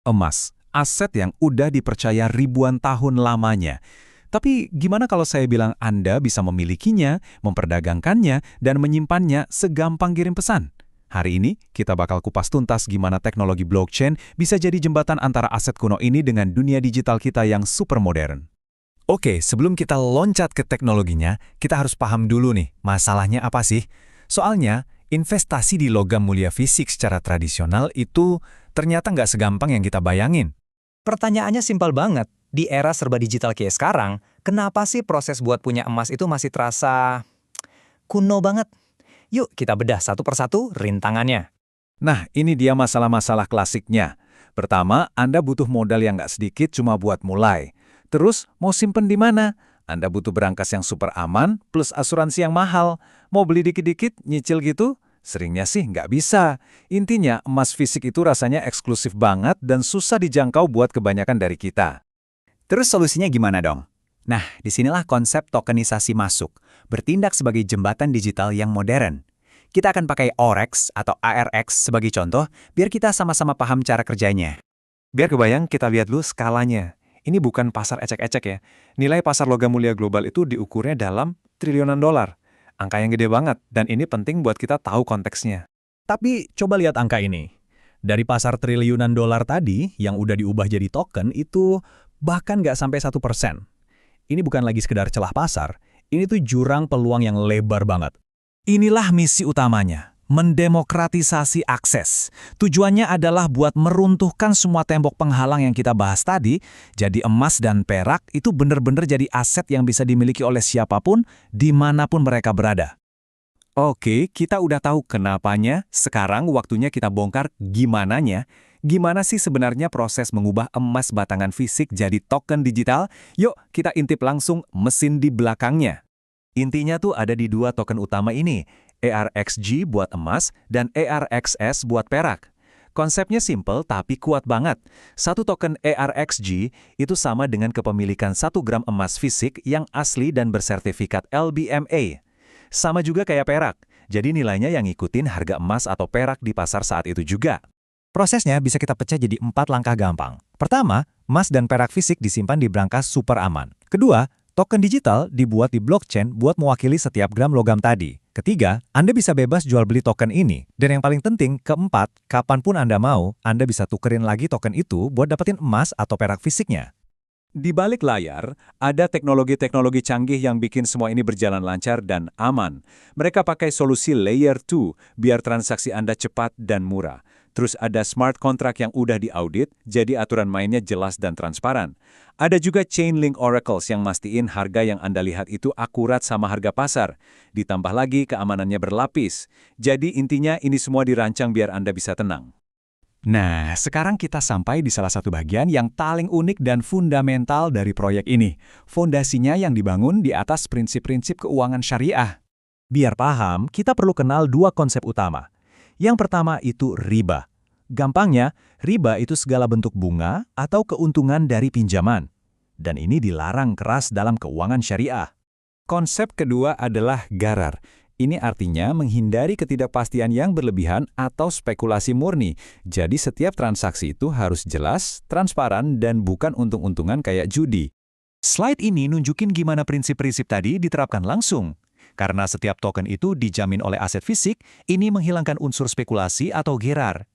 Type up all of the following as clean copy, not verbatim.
Emas, aset yang udah dipercaya ribuan tahun lamanya. Tapi gimana kalau saya bilang Anda bisa memilikinya, memperdagangkannya, dan menyimpannya segampang kirim pesan? Hari ini, kita bakal kupas tuntas gimana teknologi blockchain bisa jadi jembatan antara aset kuno ini dengan dunia digital kita yang super modern. Oke, sebelum kita loncat ke teknologinya, kita harus paham dulu nih, masalahnya apa sih? Soalnya, investasi di logam mulia fisik secara tradisional itu ternyata nggak segampang yang kita bayangin. Pertanyaannya simpel banget. Di era serba digital kayak sekarang, kenapa sih proses buat punya emas itu masih terasa kuno banget? Yuk kita bedah satu persatu rintangannya. Nah, ini dia masalah-masalah klasiknya. Pertama, Anda butuh modal yang nggak sedikit cuma buat mulai. Terus, mau simpen di mana? Anda butuh berangkas yang super aman plus asuransi yang mahal. Mau beli dikit-dikit, nyicil gitu? Seringnya sih nggak bisa. Intinya, emas fisik itu rasanya eksklusif banget dan susah dijangkau buat kebanyakan dari kita. Terus solusinya gimana dong? Nah, disinilah konsep tokenisasi masuk, bertindak sebagai jembatan digital yang modern. Kita akan pakai OREX atau ARX sebagai contoh, biar kita sama-sama paham cara kerjanya. Biar kebayang, kita lihat dulu skalanya. Ini bukan pasar ecek-ecek ya. Nilai pasar logam mulia global itu diukurnya dalam triliunan dolar. Angka yang gede banget, dan ini penting buat kita tahu konteksnya. Tapi coba lihat angka ini. Dari pasar triliunan dolar tadi, yang udah diubah jadi token, itu bahkan nggak sampai 1%. Ini bukan lagi sekedar celah pasar, ini tuh jurang peluang yang lebar banget. Inilah misi utamanya, mendemokratisasi akses. Tujuannya adalah buat meruntuhkan semua tembok penghalang yang kita bahas tadi, jadi emas dan perak itu benar-benar jadi aset yang bisa dimiliki oleh siapapun, dimanapun mereka berada. Oke, kita udah tahu kenapanya, sekarang waktunya kita bongkar gimananya. Gimana sih sebenarnya proses mengubah emas batangan fisik jadi token digital? Yuk, kita intip langsung mesin di belakangnya. Intinya tuh ada di dua token utama ini, ARXG buat emas dan ARXS buat perak. Konsepnya simple tapi kuat banget. Satu token ARXG itu sama dengan kepemilikan 1 gram emas fisik yang asli dan bersertifikat LBMA. Sama juga kayak perak, jadi nilainya yang ngikutin harga emas atau perak di pasar saat itu juga. Prosesnya bisa kita pecah jadi 4 langkah gampang. Pertama, emas dan perak fisik disimpan di berangkas super aman. Kedua, token digital dibuat di blockchain buat mewakili setiap gram logam tadi. Ketiga, Anda bisa bebas jual beli token ini. Dan yang paling penting, keempat, kapanpun Anda mau, Anda bisa tukerin lagi token itu buat dapetin emas atau perak fisiknya. Di balik layar, ada teknologi-teknologi canggih yang bikin semua ini berjalan lancar dan aman. Mereka pakai solusi Layer 2 biar transaksi Anda cepat dan murah. Terus ada smart contract yang udah diaudit, jadi aturan mainnya jelas dan transparan. Ada juga Chainlink Oracles yang mastiin harga yang Anda lihat itu akurat sama harga pasar. Ditambah lagi keamanannya berlapis. Jadi intinya ini semua dirancang biar Anda bisa tenang. Nah, sekarang kita sampai di salah satu bagian yang paling unik dan fundamental dari proyek ini. Fondasinya yang dibangun di atas prinsip-prinsip keuangan syariah. Biar paham, kita perlu kenal dua konsep utama. Yang pertama itu riba. Gampangnya, riba itu segala bentuk bunga atau keuntungan dari pinjaman. Dan ini dilarang keras dalam keuangan syariah. Konsep kedua adalah gharar. Ini artinya menghindari ketidakpastian yang berlebihan atau spekulasi murni. Jadi setiap transaksi itu harus jelas, transparan, dan bukan untung-untungan kayak judi. Slide ini nunjukin gimana prinsip-prinsip tadi diterapkan langsung. Karena setiap token itu dijamin oleh aset fisik, ini menghilangkan unsur spekulasi atau gharar.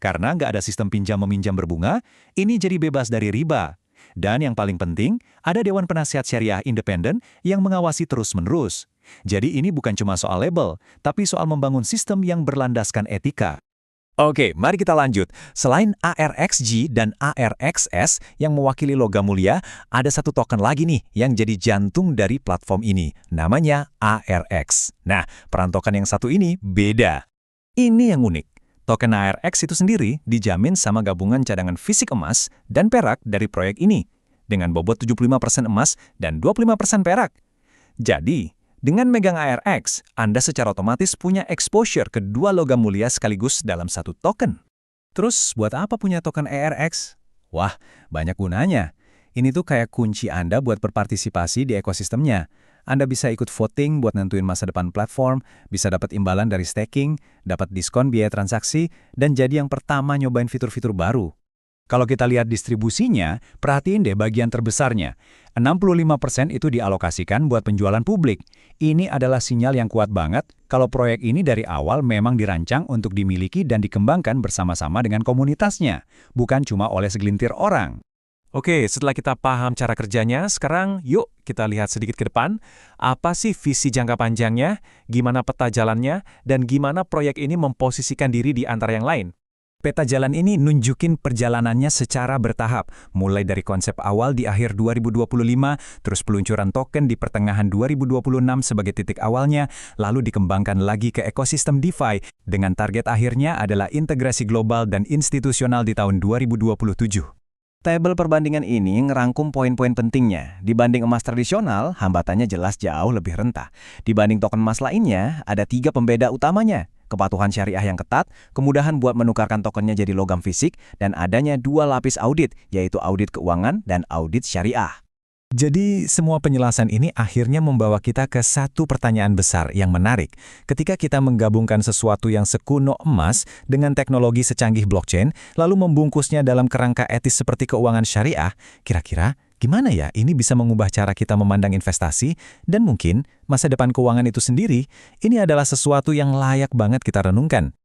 Karena nggak ada sistem pinjam-meminjam berbunga, ini jadi bebas dari riba. Dan yang paling penting, ada Dewan Penasihat Syariah Independen yang mengawasi terus-menerus. Jadi ini bukan cuma soal label, tapi soal membangun sistem yang berlandaskan etika. Oke, mari kita lanjut. Selain ARXG dan ARXS yang mewakili logam mulia, ada satu token lagi nih yang jadi jantung dari platform ini. Namanya ARX. Nah, peran token yang satu ini beda. Ini yang unik. Token ARX itu sendiri dijamin sama gabungan cadangan fisik emas dan perak dari proyek ini, dengan bobot 75% emas dan 25% perak. Jadi, dengan megang ARX, Anda secara otomatis punya exposure ke dua logam mulia sekaligus dalam satu token. Terus, buat apa punya token ARX? Wah, banyak gunanya. Ini tuh kayak kunci Anda buat berpartisipasi di ekosistemnya. Anda bisa ikut voting buat nentuin masa depan platform, bisa dapat imbalan dari staking, dapat diskon biaya transaksi, dan jadi yang pertama nyobain fitur-fitur baru. Kalau kita lihat distribusinya, perhatiin deh bagian terbesarnya. 65% itu dialokasikan buat penjualan publik. Ini adalah sinyal yang kuat banget kalau proyek ini dari awal memang dirancang untuk dimiliki dan dikembangkan bersama-sama dengan komunitasnya, bukan cuma oleh segelintir orang. Oke, setelah kita paham cara kerjanya, sekarang yuk kita lihat sedikit ke depan. Apa sih visi jangka panjangnya, gimana peta jalannya, dan gimana proyek ini memposisikan diri di antara yang lain? Peta jalan ini nunjukin perjalanannya secara bertahap, mulai dari konsep awal di akhir 2025, terus peluncuran token di pertengahan 2026 sebagai titik awalnya, lalu dikembangkan lagi ke ekosistem DeFi, dengan target akhirnya adalah integrasi global dan institusional di tahun 2027. Tabel perbandingan ini ngerangkum poin-poin pentingnya. Dibanding emas tradisional, hambatannya jelas jauh lebih rentah. Dibanding token emas lainnya, ada 3 pembeda utamanya. Kepatuhan syariah yang ketat, kemudahan buat menukarkan tokennya jadi logam fisik, dan adanya 2 lapis audit, yaitu audit keuangan dan audit syariah. Jadi, semua penjelasan ini akhirnya membawa kita ke satu pertanyaan besar yang menarik. Ketika kita menggabungkan sesuatu yang sekuno emas dengan teknologi secanggih blockchain, lalu membungkusnya dalam kerangka etis seperti keuangan syariah, kira-kira gimana ya ini bisa mengubah cara kita memandang investasi dan mungkin masa depan keuangan itu sendiri? Ini adalah sesuatu yang layak banget kita renungkan.